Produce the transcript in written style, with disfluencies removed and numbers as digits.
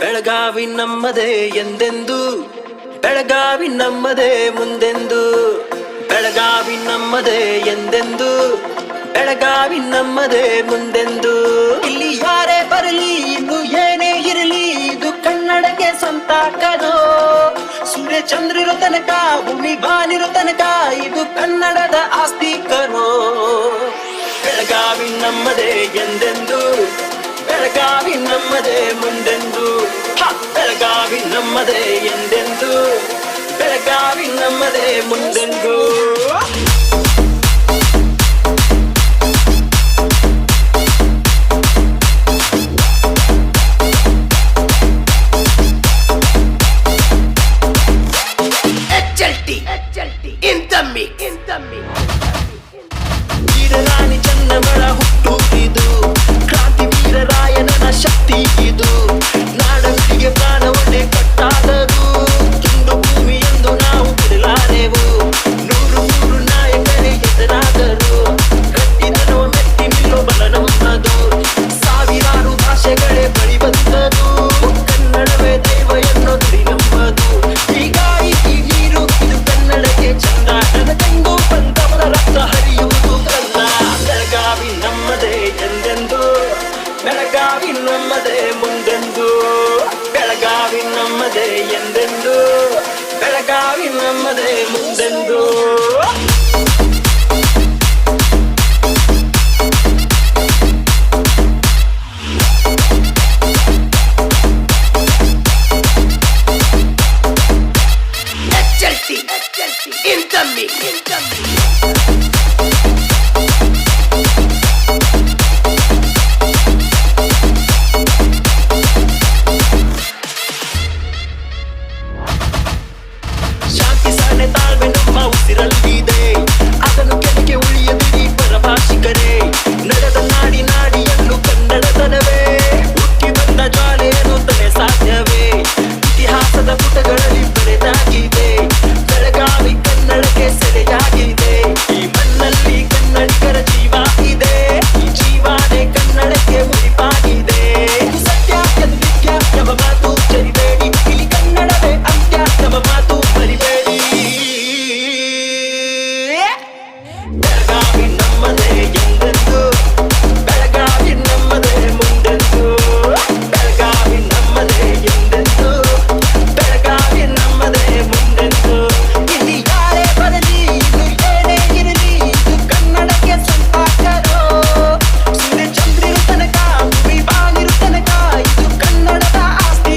ಬೆಳಗಾವಿ ನಮ್ಮದೇ ಎಂದೆಂದು, ಬೆಳಗಾವಿ ನಮ್ಮದೇ ಮುಂದೆಂದು. ಬೆಳಗಾವಿ ನಮ್ಮದೇ ಎಂದೆಂದು, ಬೆಳಗಾವಿ ನಮ್ಮದೇ ಮುಂದೆಂದು. ಇಲ್ಲಿ ಯಾರೇ ಬರಲಿ, ಇನ್ನು ಏನೇ ಇರಲಿ, ಇದು ಕನ್ನಡಕ್ಕೆ ಸ್ವಂತ ಕನೋ. ಸೂರ್ಯ ಚಂದ್ರಿರೋ ತನಕ, ಭೂಮಿ ಬಾನಿರೋ ತನಕ, ಇದು ಕನ್ನಡದ ಆಸ್ತಿ ಕನೋ. ಬೆಳಗಾವಿ ನಮ್ಮದೇ ಎಂದೆಂದು, ಬೆಳಗಾವಿ ನಮ್ಮದೇ ಮುಂದೆಂದು. ಬೆಳಗಾವಿ ನಮ್ಮದೇ ಎಂದೆಂದು, ಬೆಳಗಾವಿ ನಮ್ಮದೇ ಮುಂದೆಂದು.